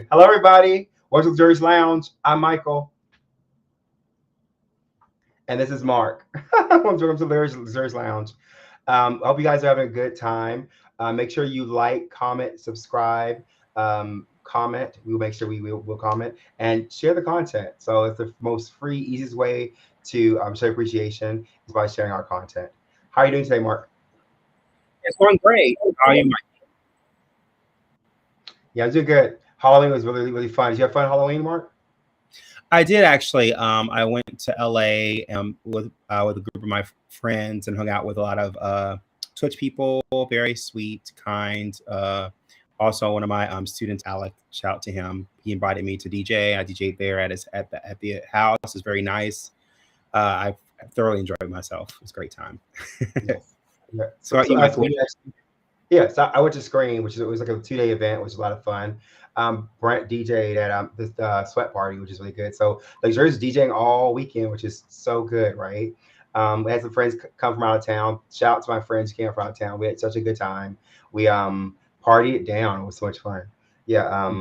Hello, everybody. Welcome to Luxurious Lounge. I'm Michael, and this is Mark. Welcome to Luxurious Lounge. I hope you guys are having a good time. Make sure you like, comment, subscribe, comment. We'll make sure we will comment and share the content. So it's the most free, easiest way to show appreciation is by sharing our content. How are you doing today, Mark? It's going great. How are you, Mike? Yeah, I'm doing good. Halloween was really, really fun. Did you have fun Halloween, Mark? I did actually. I went to LA with a group of my friends and hung out with a lot of Twitch people. Very sweet, kind. Also, one of my students, Alec, shout out to him. He invited me to DJ. I DJed there at the house. It's very nice. I thoroughly enjoyed myself. It was a great time. Yes. Yeah. So, So you, as Michael, we actually, yeah, so I went to Scream, which is it was like a 2 day event, which was a lot of fun. Brent DJ'd at this sweat party, which is really good. So Luxurious DJing all weekend, which is so good, right? We had some friends come from out of town. Shout out to my friends who came from out of town. We had such a good time. We partied it down. It was so much fun. Yeah.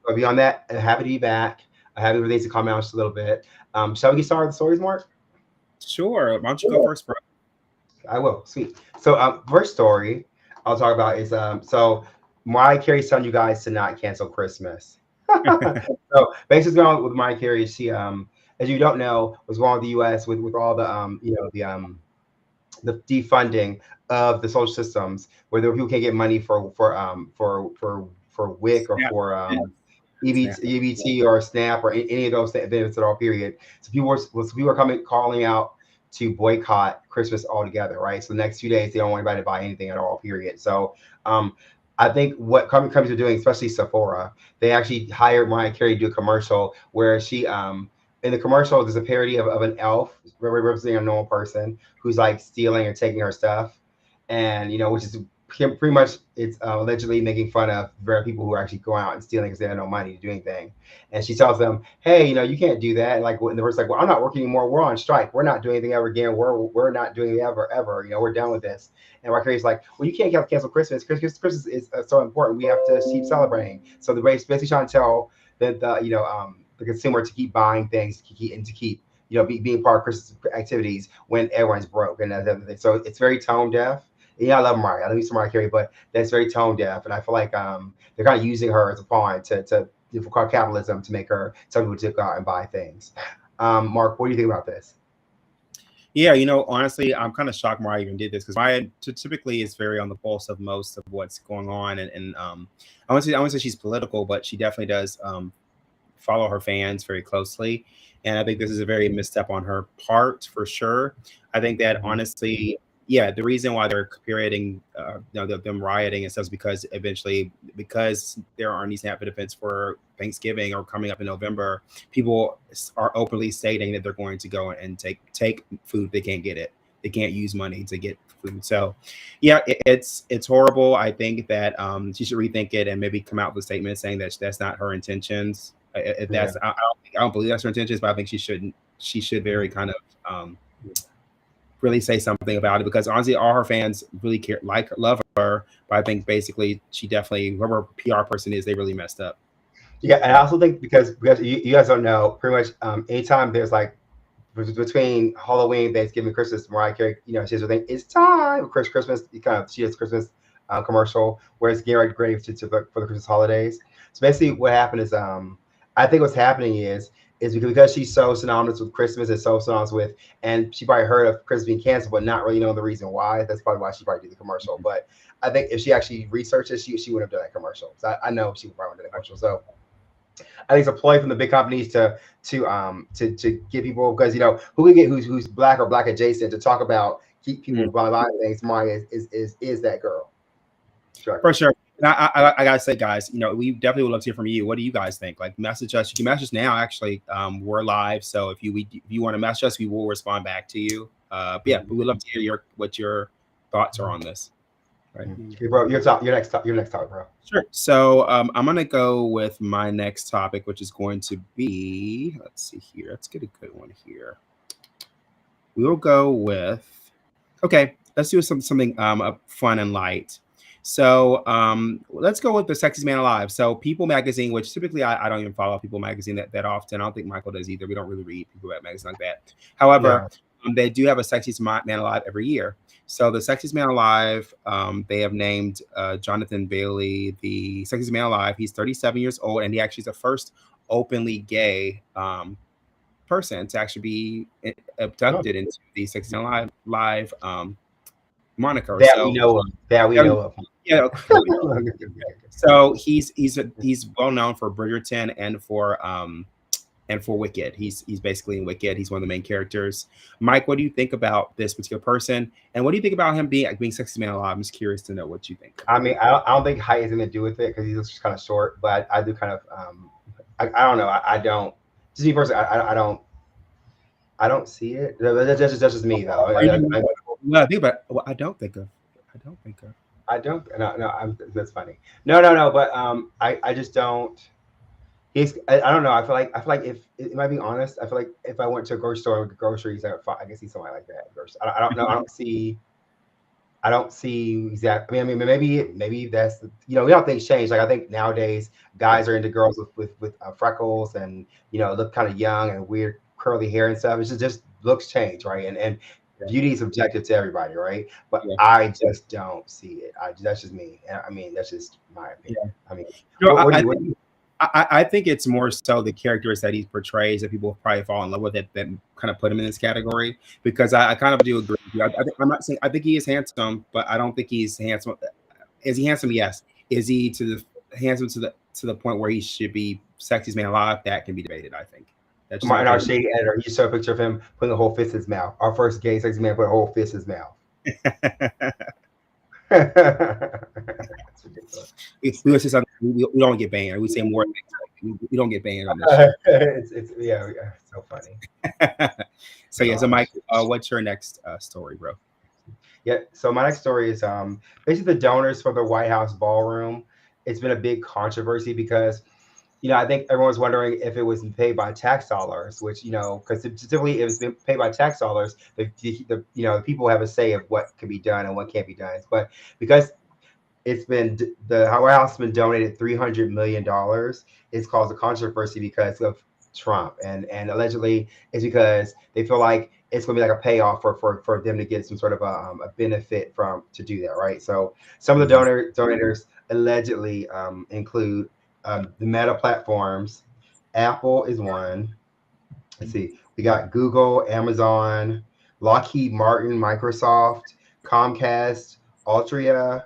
But beyond that, happy to be back. I have everything to calm down just a little bit. Shall we get started with the stories, Mark? sure. Why don't you go first, bro? I will. Sweet. So, first story I'll talk about is so Mariah Carey's telling you guys to not cancel Christmas. So, basically, going on with Mariah Carey, she as you don't know, was going on with the U.S. with all the the defunding of the social systems, where there people can't get money for WIC or Snap. for Yeah, snap. EBT or SNAP or any of those benefits at all. Period. So people were coming calling out to boycott Christmas altogether, right? So the next 2 days they don't want anybody to buy anything at all. Period. So I think what companies are doing, especially Sephora, they actually hired Mariah Carey to do a commercial where she in the commercial there's a parody of an elf representing a normal person who's like stealing or taking her stuff, and which is pretty much it's allegedly making fun of very people who are actually going out and stealing because they have no money to do anything. And she tells them, "Hey, you can't do that." And like, and the person's like, "Well, I'm not working anymore. We're on strike. We're not doing anything ever again. We're not doing it ever. We're done with this." And Rocky's like, "Well, you can't cancel Christmas. Christmas is so important. We have to keep celebrating." So the race basically trying to tell the consumer to keep buying things and to keep being part of Christmas activities when everyone's broke and that's everything. So it's very tone deaf. Yeah, I love Mariah. I love me some Mariah Carey, but that's very tone deaf, and I feel like they're kind of using her as a pawn to for capitalism to make her tell people to go out and buy things. Mark, what do you think about this? Yeah, honestly, I'm kind of shocked Mariah even did this because Mariah typically is very on the pulse of most of what's going on, and I wouldn't say she's political, but she definitely does follow her fans very closely, and I think this is a very misstep on her part for sure. I think that Mhm. honestly, yeah, the reason why they're creating, them rioting and stuff is because there aren't these snap benefits for Thanksgiving or coming up in November. People are openly stating that they're going to go and take food. They can't get it. They can't use money to get food. So, yeah, it's horrible. I think that she should rethink it and maybe come out with a statement saying that that's not her intentions. If Yeah. I don't believe that's her intentions, but I think she should very kind of really say something about it because honestly, all her fans really care, love her. But I think basically she definitely, whoever PR person is, they really messed up. Yeah, and I also think because you guys don't know, pretty much anytime there's like between Halloween, Thanksgiving, Christmas, Mariah Carey, she has her thing. It's time. Christmas, she has Christmas commercial where it's getting ready for the Christmas holidays. So basically, what happened is, I think what's happening is because she's so synonymous with Christmas and so synonymous with, and she probably heard of Christmas being canceled, but not really knowing the reason why. That's probably why she probably did the commercial. But I think if she actually researched it, she would have done that commercial. So I know she would probably do that commercial. So I think it's a ploy from the big companies to get people because who we get who's black or black adjacent to talk about keep people Mhm. buying things. Maya is that girl. Sure. For sure. And I gotta say, guys, we definitely would love to hear from you. What do you guys think? Like, message us. You can message us now. Actually, we're live, so if you want to message us, we will respond back to you. But yeah, we would love to hear what your thoughts are on this. Right. Okay, bro, your next topic, bro. Sure. So I'm gonna go with my next topic, which is going to be. Let's see here. Let's get a good one here. We will go with. Okay, let's do something fun and light. So let's go with the sexiest man alive. So People Magazine, which typically I don't even follow People Magazine that often. I don't think Michael does either. We don't really read People Magazine like that. However, they do have a sexiest man alive every year. So the sexiest man alive, they have named Jonathan Bailey the sexiest man alive. He's 37 years old, and he actually is the first openly gay person to actually be abducted into the sexiest man alive moniker. That we know of. That we know of. Yeah. So he's well known for Bridgerton and for Wicked. He's basically in Wicked. He's one of the main characters. Mike, what do you think about this particular person, and what do you think about him being sexiest man alive? I'm just curious to know what you think. I mean, I don't think height is going to do with it because he's just kind of short. But I do kind of I don't know. I don't. Just me personally, I don't see it. That's just me though. Well, I think about. Well, I don't think of. No, that's funny. No. But I just don't. I don't know. I feel like if I be honest, I feel like if I went to a grocery store with groceries, I can see somebody like that. I don't know. I don't see exactly. I mean, maybe that's we don't think change. Like I think nowadays guys are into girls with freckles and look kind of young and weird curly hair and stuff. It's just looks change, right? And beauty is subjective to everybody, right? But I just don't see it. That's just me. I mean, that's just my opinion. I mean, I think it's more so the characters that he portrays that people probably fall in love with that kind of put him in this category. Because I kind of do agree with you. I'm not saying I think he is handsome, but I don't think he's handsome. Is he handsome? Yes. Is he handsome to the point where he should be sexiest man alive? That can be debated. I think. Martin, our shady editor, you saw a picture of him putting a whole fist in his mouth. Our first gay sexy man put a whole fist in his mouth. That's ridiculous. We say something, we don't get banned. We say more things. We don't get banned on this. It's so funny. So Mike, what's your next story, bro? Yeah, so my next story is basically the donors for the White House ballroom. It's been a big controversy because I think everyone's wondering if it was paid by tax dollars, which, because typically if it's paid by tax dollars, the people have a say of what can be done and what can't be done. But because the White House has been donated $300 million, it's caused a controversy because of Trump. And allegedly it's because they feel like it's going to be like a payoff for them to get some sort of a benefit to do that, right? So some of the donors allegedly include the Meta platforms. Apple is one. Let's see. We got Google, Amazon, Lockheed Martin, Microsoft, Comcast, Altria,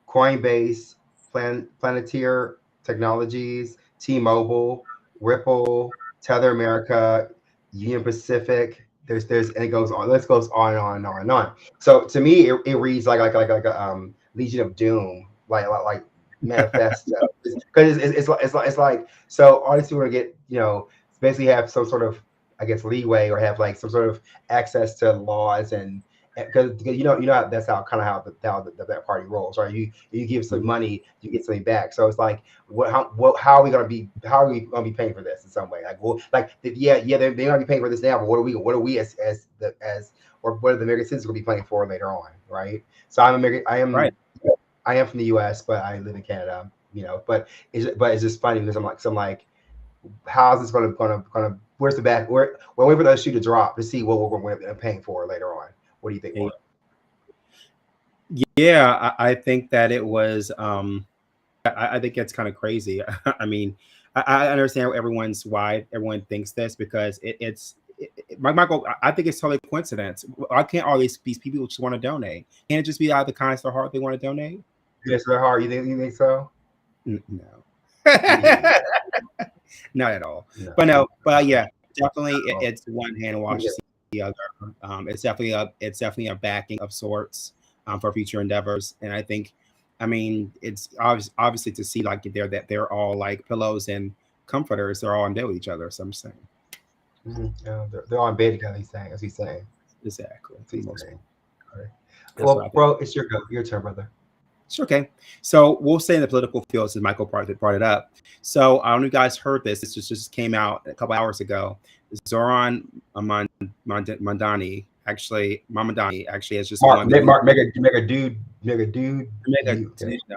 Coinbase, Planeteer Technologies, T-Mobile, Ripple, Tether America, Union Pacific. There's and it goes on. This goes on and on and on and on. So to me, it reads like a Legion of Doom, like manifesto, because it's like so all these people are get basically have some sort of leeway or have like some sort of access to laws and because that's how that party rolls, right? You give some money, you get something back. So it's like how are we gonna be paying for this in some way? Like they're gonna be paying for this now, but what are we as or what are the American citizens gonna be paying for later on, right? So I'm American. I am from the U.S., but I live in Canada. But it's just funny because I'm like, how is this gonna where's the back? We're waiting for the shoe to drop to see what we're going to be paying for later on. What do you think? Mark? Yeah, I think that it was. I think it's kind of crazy. I mean, I understand why everyone thinks this because it's. Michael, I think it's totally coincidence. Why can't all these people just want to donate? Can't it just be out of the kindness of their heart they want to donate? Yes, their heart. You think so? No, not at all. No. But yeah, definitely, it's one hand washes the other. It's definitely a backing of sorts for future endeavors, and I think, it's obviously to see like that they're all like pillows and comforters. They're all in bed with each other. So I'm saying. Mm-hmm. Yeah, they're all in bed together. He's saying. Exactly. All right. Well, bro, it's your turn, brother. Sure, okay. So we'll stay in the political field since Michael brought it up. So I don't know if you guys heard this. This just came out a couple hours ago. Zoran Mamdani actually has just make a dude nigga, dude, Mega, you. Okay. no,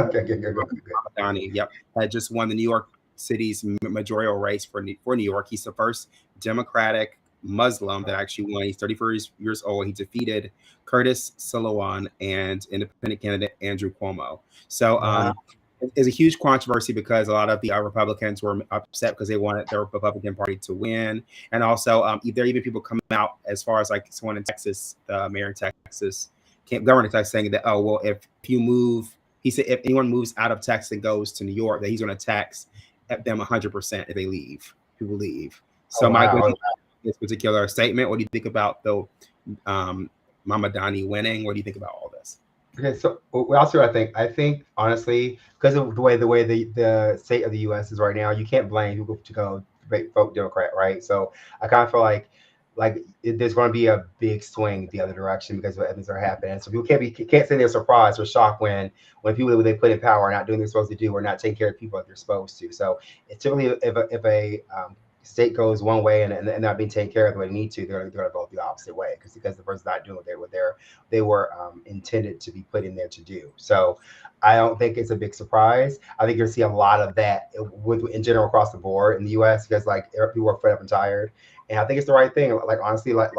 Okay, good, good, good, good, good. Donnie, yep, had just won the New York City's mayoral race for New York. He's the first Democratic Muslim that actually won. He's 34 years old. He defeated Curtis Sliwa and independent candidate Andrew Cuomo. So Wow. it's a huge controversy because a lot of the Republicans were upset because they wanted their Republican Party to win, and also there are even people coming out as far as like someone in Texas, the mayor in Texas, governor in Texas, saying that, oh well, if you move, he said if anyone moves out of Texas and goes to New York, that he's going to tax them 100% if they leave. People leave. Oh So, Mike, what do wow. you think about this particular statement? What do you think about the Mama Donnie winning? What do you think about all this? Okay, so well, I'll see what I think. I think honestly, because of the way the state of the U.S. is right now, you can't blame people to go vote Democrat, right? So I kind of feel like there's going to be a big swing the other direction because of what things are happening. So people can't say they're surprised or shocked when people that they put in power are not doing what they're supposed to do or not taking care of people like they're supposed to. So it's typically if a state goes one way and not being taken care of the way they need to, they're going to vote the opposite way because the person's not doing what they were intended to be put in there to do. So I don't think it's a big surprise. I think you'll see a lot of that in general across the board in the U.S. because like people are fed up and tired, and I think it's the right thing. Like honestly, like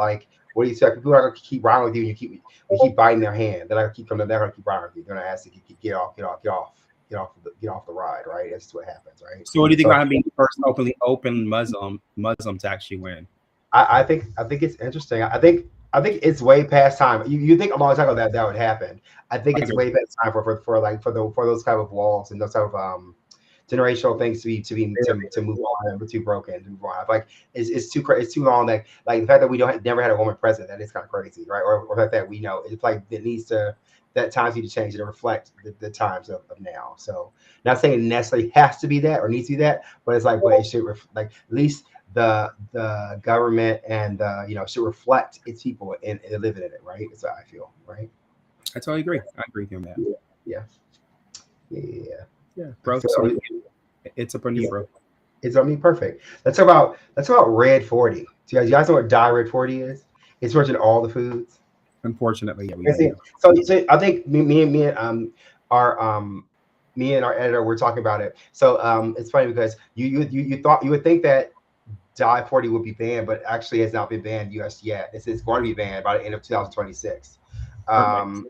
what do you expect? People are going to keep riding with you, and you keep biting their hand. They're not going to keep coming. They're going to keep riding with you. They're going to ask you to get off the ride. Right? That's just what happens. Right? So, what do you think So about him being the first open Muslim to actually win? I think it's interesting. I think it's way past time. You think a long time ago that would happen. I think it's way past time for those type of walls and those type of generational things to move on and too broken to move on. Like it's too long. That like the fact that we don't never had a woman president, that is kind of crazy, right? Or the fact that we know it's like it needs to that times need to change to reflect the times of now. So not saying it necessarily has to be that or needs to be that, but it's like but it should like at least the government and should reflect its people and living in it, right? That's how I feel, right? I totally agree. I agree with you on that. Yeah, yeah. Yeah, bro. So So it's up on you, bro. it's I mean perfect. Let's talk about Red 40. So you guys know what Dye Red 40 is? It's rich in all the foods. Unfortunately, yeah, we I do. think so I think our me and our editor were talking about it. So it's funny because you thought you would think that Dye 40 would be banned, but actually has not been banned US yet. It's going to be banned by the end of 2026. Perfect.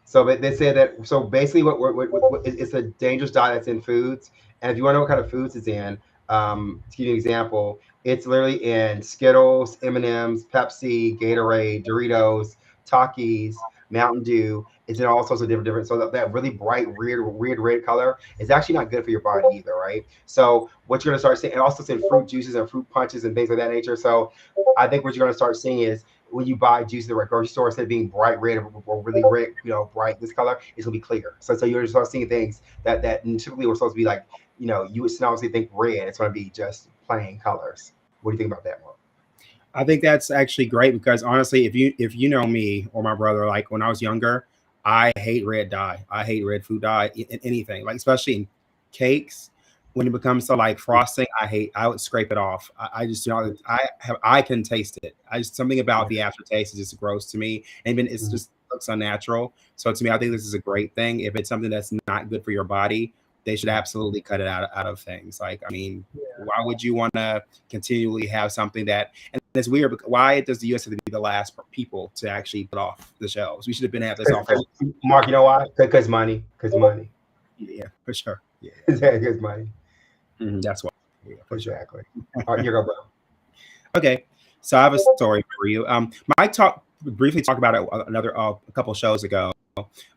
So but they say that so basically what it's a dangerous dye that's in foods, and if you want to know what kind of foods it's in, to give you an example, it's literally in Skittles, M&Ms, Pepsi, Gatorade, Doritos, Takis, Mountain Dew. It's in all sorts of different. So that really bright, weird red color is actually not good for your body either, right? So what you're gonna start seeing, and also it's in fruit juices and fruit punches and things of that nature. So I think what you're gonna start seeing is when you buy juice at the grocery store, instead of being bright red or really red, bright this color, it's gonna be clear. So you're just start seeing things that typically were supposed to be like, you would obviously think red. It's gonna be just plain colors. What do you think about that, Mark? I think that's actually great because honestly, if you know me or my brother, like when I was younger, I hate red dye. I hate red food dye in anything, like especially in cakes. When it becomes so like frosting, I would scrape it off. I just I can taste it. I just something about the aftertaste is just gross to me. And even it's Mhm. just looks unnatural. So to me, I think this is a great thing. If it's something that's not good for your body, they should absolutely cut it out of things. Like, I mean, why would you want to continually have something that and it's weird because why does the US have to be the last people to actually put off the shelves? We should have been have this off. Mark, you know why? Because money. Because money. Yeah, for sure. Yeah. Because money. That's why. Yeah, for sure. Exactly. All right, you go, bro. Okay, so I have a story for you. Mike briefly talked about it a couple shows ago,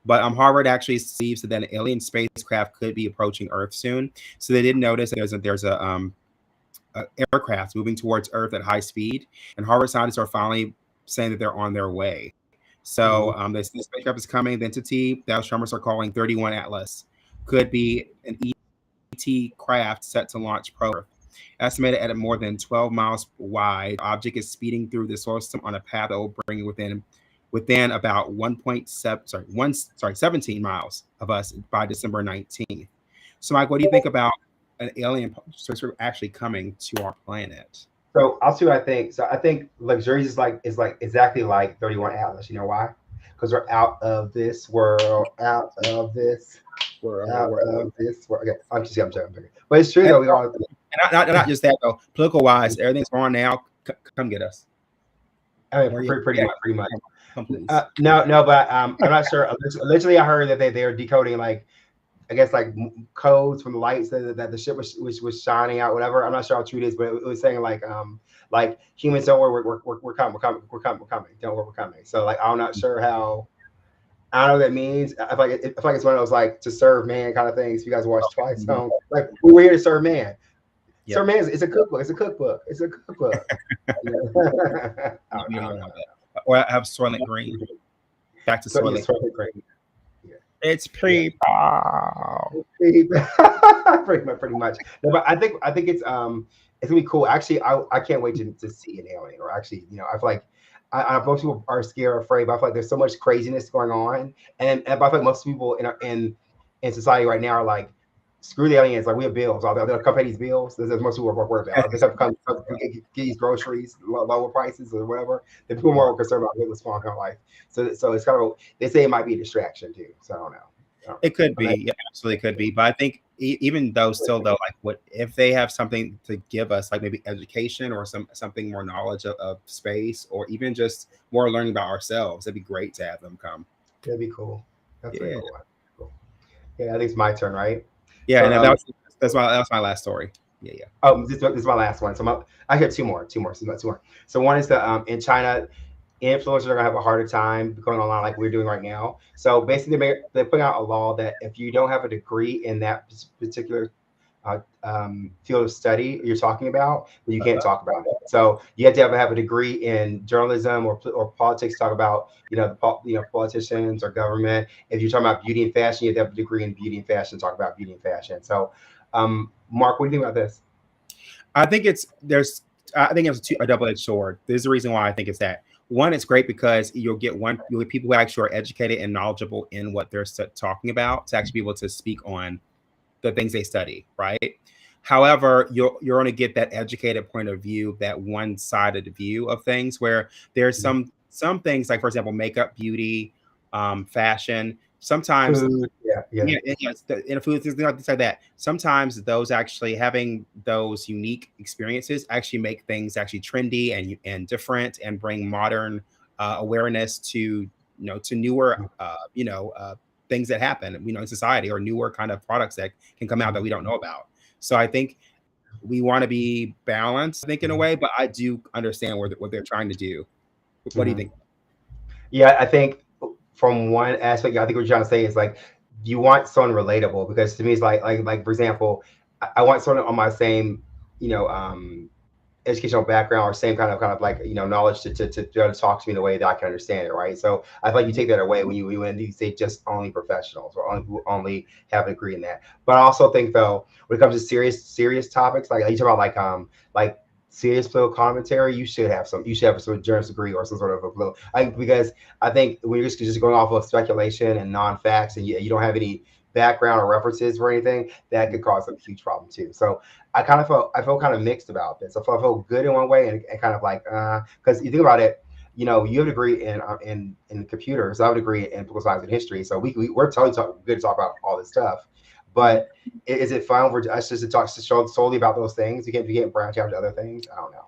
but Harvard actually believes that an alien spacecraft could be approaching Earth soon. So they did notice that there's a aircraft moving towards Earth at high speed, and Harvard scientists are finally saying that they're on their way. So the spacecraft is coming. The entity that astronomers are calling 31 Atlas could be an ET craft set to launch probe. Estimated at more than 12 miles wide, the object is speeding through the solar system on a path that will bring it within about 17 miles of us by December 19th. So, Mike, what do you think about an alien actually coming to our planet? So I'll see what I think. So I think Luxurious is like exactly like 31 Atlas. You know why? because we're out of this world, out of this, out of this world. Okay, I'm joking. But it's true And though. We all. not just that though. Political wise, everything's wrong now. Come get us. I mean, Where you? pretty much. Come please. No, but I'm not sure. Literally, I heard that they're decoding like I guess like codes from the lights that the ship was shining out, whatever. I'm not sure how true it is, but it was saying like humans don't worry, we're coming, we're coming, don't worry, we're coming. So like I'm not sure how. I don't know what that means. I feel like it's one of those like to serve man kind of things. If you guys watch Twice, like we're here to serve man. Yep. Serve man, it's a cookbook. It's a cookbook. It's a cookbook. Or I have Soylent Green. Back to Soylent Green. It's people. pretty much. No, but I think it's gonna be cool. Actually, I can't wait to see an alien. Or actually, I feel like I most people are scared or afraid, but I feel like there's so much craziness going on, and I feel like most people in society right now are like, screw the aliens. Like we have bills. They'll come pay these bills. There's most people are worried about. They have to come get these groceries, lower prices or whatever. The people are more concerned about what's going on in life. So it's kind of, they say it might be a distraction too. So I don't know. It could be, yeah, absolutely could be. But I think even though, like, what if they have something to give us, like maybe education or something more knowledge of space, or even just more learning about ourselves? It'd be great to have them come. That'd be cool. That's really cool. Yeah, I think it's my turn, right? Yeah, so, and that's my last story. Yeah. Oh, this is my last one. So I got two more. So one is the in China, influencers are gonna have a harder time going online like we're doing right now. So basically, they're putting out a law that if you don't have a degree in that particular field of study you're talking about, then you can't talk about it. So you have to have a degree in journalism or politics to talk about politicians or government. If you're talking about beauty and fashion, you have to have a degree in beauty and fashion to talk about beauty and fashion. So Mark, what do you think about this? I think it's a double-edged sword. There's a reason why I think it's that. One, it's great because you'll get people who actually are educated and knowledgeable in what they're talking about to actually be able to speak on the things they study, right? However, you're going to get that educated point of view, that one-sided view of things, where there's some things, like for example, makeup, beauty, fashion. Sometimes, food, things like that. Sometimes those actually having those unique experiences actually make things actually trendy and different, and bring modern awareness to newer things that happen in society, or newer kind of products that can come out that we don't know about. So I think we want to be balanced, I think, in a way, but I do understand what they're trying to do. What do you think? Yeah, I think from one aspect, I think what you're trying to say is like you want someone relatable, because to me it's like for example, I want someone on my same educational background or same kind of like knowledge to be able to talk to me in a way that I can understand it, right? So I feel like you take that away when you say just only professionals or only have a degree in that. But I also think though, when it comes to serious topics, like you talk about like serious political commentary, you should have some journalist degree or some sort of a political. Because I think when you're just going off of speculation and non-facts, and you don't have any background or references or anything, that could cause a huge problem too. So I felt kind of mixed about this. I felt good in one way and kind of like because you think about it, you have a degree in computers, I have a degree in political science and history, so we're totally good to talk about all this stuff. But is it fun for us just to talk solely about those things? You can't branch out to other things. I don't know.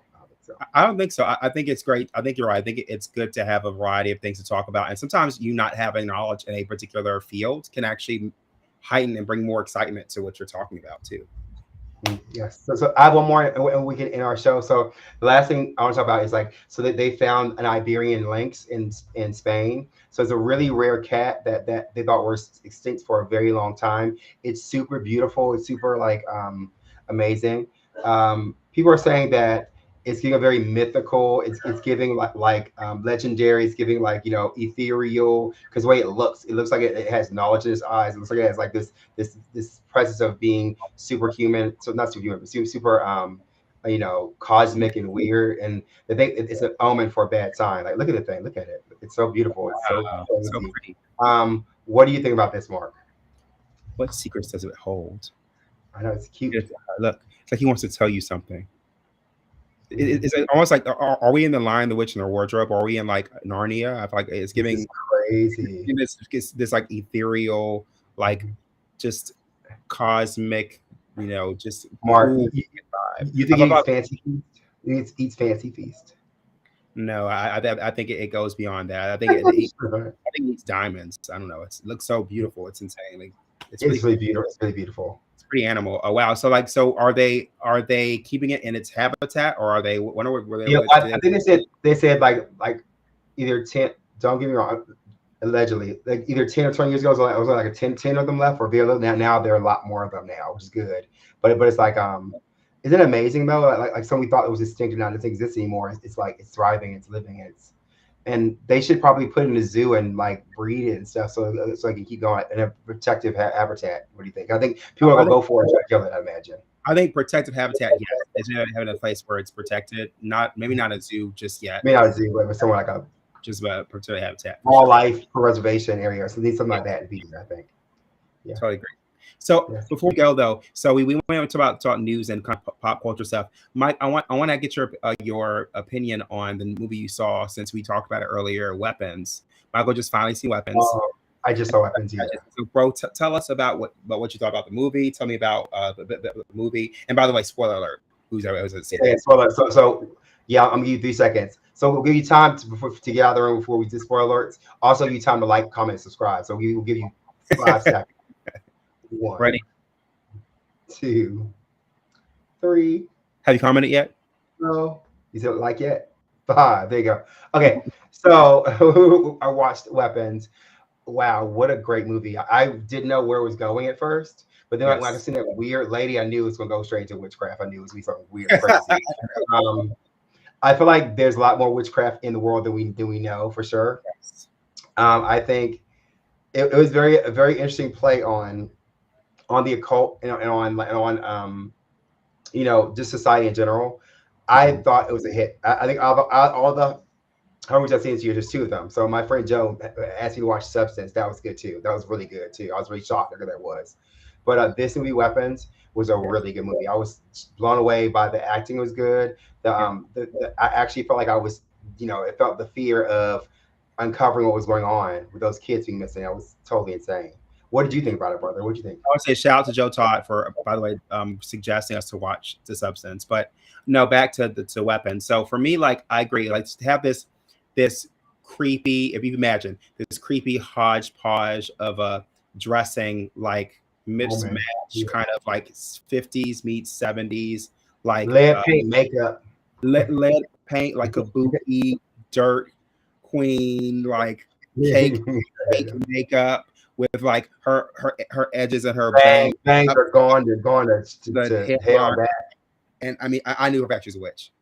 I don't think so. I think it's great. I think you're right. I think it's good to have a variety of things to talk about. And sometimes you not having knowledge in a particular field can actually heighten and bring more excitement to what you're talking about too. Yes. So I have one more, and we can end our show. So the last thing I want to talk about is so that they found an Iberian lynx in Spain. So it's a really rare cat that they thought were extinct for a very long time. It's super beautiful. It's super amazing. People are saying that it's giving a very mythical. It's giving like legendary. It's giving ethereal, because the way it looks like it has knowledge in its eyes. It looks like it has like this presence of being superhuman. So not superhuman, but super cosmic and weird. And they think it's an omen for a bad sign. Like look at the thing. Look at it. It's so beautiful. It's so pretty. What do you think about this, Mark? What secrets does it hold? I know it's cute. Look, it's like he wants to tell you something. It's almost like are we in the Lion, the Witch, and the Wardrobe? Or are we in like Narnia? I feel like it's This is giving crazy. this like ethereal, like just cosmic, just Mark, cool you, vibe. you I think thought it eats about fancy feast? You think it eats fancy feast? no, I think it goes beyond that. I think I think it's diamonds. I don't know. It looks so beautiful. It's insane. Like it's It's really really beautiful. It's really beautiful. it's pretty animal. Oh wow. So are they keeping it in its habitat or are they when were they Yeah, what I think they said like either 10. Don't get me wrong. Allegedly, like either 10 or 20 years ago, it was like a 10 of them left, or now there are a lot more of them now, which is good. But it's like isn't it amazing though? Like some we thought it was extinct and now it doesn't exist anymore. It's like it's thriving, it's living, and they should probably put it in a zoo and like breed it and stuff so it can keep going in a protective habitat. What do you think? I think people are gonna go for it and try to kill it, I imagine. I think protective habitat, yes. It's having a place where it's protected. Maybe not a zoo just yet. Maybe not a zoo, but somewhere like a Just about protected habitat. wildlife preservation area. So need something like that in Beacon, I think. Yeah. Totally agree. So Yeah. before we go though, so we went to talk news and kind of pop culture stuff. Mike, I want to get your opinion on the movie you saw since we talked about it earlier, Weapons. Michael just finally seen Weapons. I just saw Weapons. Yeah. So, bro, tell us about what you thought about the movie. Tell me about the movie. And by the way, spoiler alert. Who's Yeah, so yeah, I'm gonna give you 3 seconds. So we'll give you time to get out of the room before we do spoiler alerts. Also, give you time to like, comment, subscribe. So we'll give you 5 seconds. 1, Ready? 2, 3. Have you yet? No, you said like yet? 5. There you go. Okay, so I watched Weapons. Wow, what a great movie! I didn't know where it was going at first, but then when I seen that weird lady, I knew it was gonna go straight into witchcraft. I knew it was gonna be something weird, crazy. I feel like there's a lot more witchcraft in the world than we know for sure. I think it was a very interesting play on the occult and on just society in general. I thought it was a hit. I think all the movies I've seen this year, there's 2 of them. So my friend Joe asked me to watch Substance. That was good too. That was really good too. I was really shocked at that was. But this movie, Weapons, was a really good movie. I was blown away by the acting was good. I actually felt like I was, it felt the fear of uncovering what was going on with those kids being missing. That was totally insane. What did you think about it, brother? What did you think? I would say shout out to Joe Todd for, by the way, suggesting us to watch The Substance. But no, back to Weapons. So for me, like I agree, like to have this creepy, if you imagine this creepy hodgepodge of a dressing like mismatch, kind of like 50s meets 70s, like lead paint makeup, lead paint, like a booty dirt queen, like cake makeup with like her edges and her bangs are gone. They're gone to hell back. And I mean, I knew her back. She was a witch.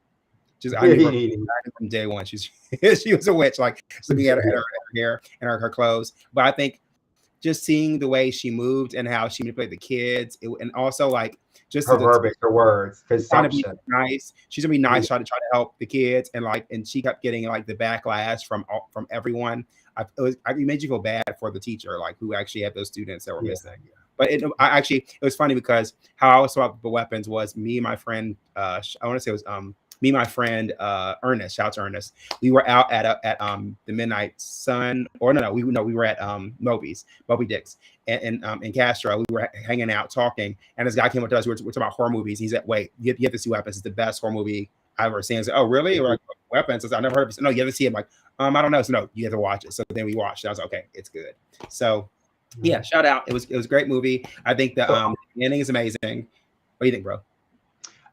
I knew her from day one. She was a witch. Like looking at her hair and her clothes. But I think just seeing the way she moved and how she manipulated the kids, and also like just her verbiage, her words, she's trying to be nice. She's gonna be nice, trying to help the kids, and she kept getting like the backlash from everyone. It made you feel bad for the teacher, like who actually had those students that were missing. But it was funny because how I saw the Weapons was me and my friend. I want to say it was me and my friend Ernest. Shout out to Ernest. We were out at the Midnight Sun, or we were at Moby Dick's in Castro. We were hanging out talking, and this guy came up to us. We're talking about horror movies. He said, "Wait, you have to see Weapons. It's the best horror movie I've ever seen." I said, "Oh, really?" Or like, Weapons? I said, "I never heard of it." No, you have to see it. I'm like, I don't know. So no, you have to watch it. So then we watched it. I was like, okay, it's good. So yeah, shout out. It was a great movie. I think the ending is amazing. What do you think, bro?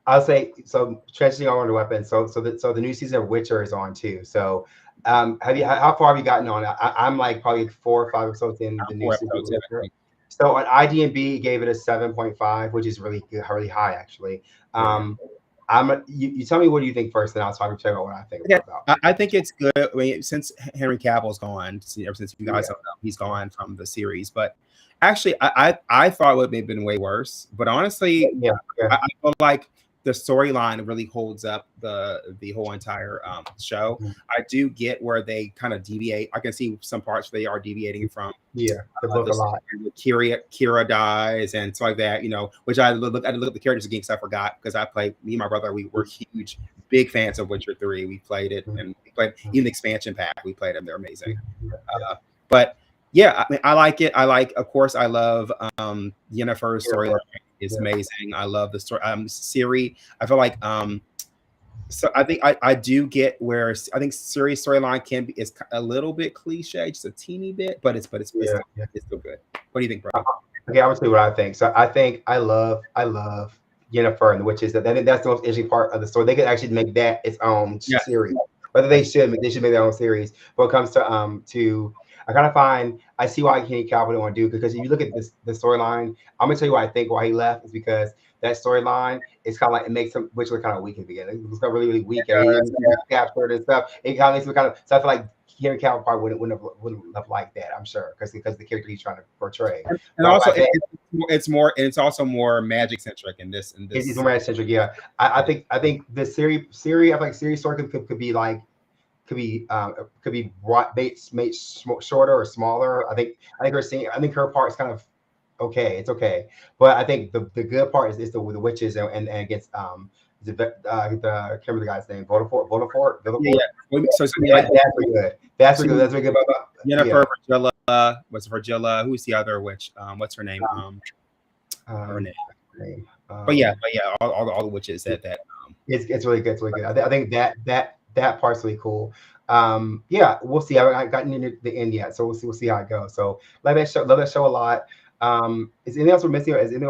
I'll say so. Transitioning on to Weapons. So the new season of Witcher is on too. So how far have you gotten on it? I'm like probably 4 or 5 episodes in the new season of Witcher. So on IMDb gave it a 7.5, which is really good, really high actually. You tell me what do you think first, then I'll talk about what I think about. I think it's good. I mean, since Henry Cavill's gone, ever since you guys don't know, he's gone from the series. But actually, I thought it would have been way worse. But honestly, I feel like the storyline really holds up the whole entire show. I do get where they kind of deviate. I can see some parts where they are deviating from. The book a lot. Kira dies and stuff like that, which I look at the characters again because I forgot, because me and my brother, we were huge big fans of Witcher 3. We played it, and we played even the expansion pack. We played them; they're amazing. But yeah, I mean, I like it. I like, of course, I love Yennefer's storyline is amazing. I love the story. Ciri, I feel like so I think I do get where I think Ciri's storyline is a little bit cliche, just a teeny bit, but it's still good. What do you think, bro? Okay, I'm gonna tell you what I think. So I think I love Yennefer and the witches. That's the most interesting part of the story. They could actually make that its own series. Whether they should make their own series. When it comes to I kind of find I see why Henry Cavill didn't want to do it, because if you look at the storyline, I'm gonna tell you why I think why he left is because that storyline is kind of like, it makes him Witcher kind of weak in the beginning. It was kind of really weak, and he captured and stuff. It kind of makes him kind of, so I feel like Henry Cavill probably wouldn't have liked that, I'm sure, because the character he's trying to portray. And also it's also more magic centric in this. It's more magic centric, yeah. I think the Ciri I feel like Ciri's story could be like made shorter or smaller. I think her part's kind of okay. It's okay, but I think the good part is the witches and against I can't remember the guy's name. Voldemort. Yeah. So that's really good. That's really good. That's really good. Yennefer, Virgilla. What's Virgilla? Who's the other witch? What's her name? Her name. But yeah, all the witches that it's really good. It's really good. I think that part's really cool. Yeah, we'll see. I haven't gotten into the end yet, so we'll see how it goes. So love that show a lot. Is anything else we're missing? I think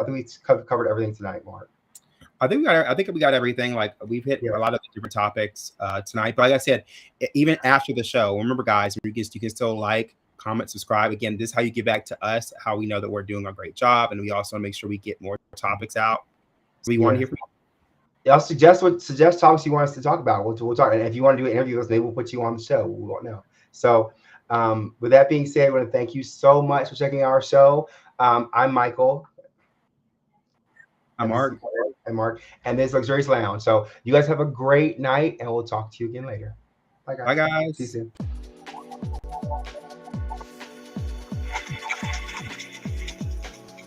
we covered everything tonight, Mark. I think we got everything. Like, we've hit a lot of the different topics tonight. But like I said, even after the show, remember, guys, you can still like, comment, subscribe. Again, this is how you get back to us, how we know that we're doing a great job, and we also want to make sure we get more topics out. So we want to hear from you. I'll suggest topics you want us to talk about. We'll talk. And if you want to do an interview with us, maybe we'll put you on the show. We won't know. So with that being said, I want to thank you so much for checking out our show. I'm Michael. I'm Mark. And this is Luxurious Lounge. So you guys have a great night, and we'll talk to you again later. Bye, guys. See you soon.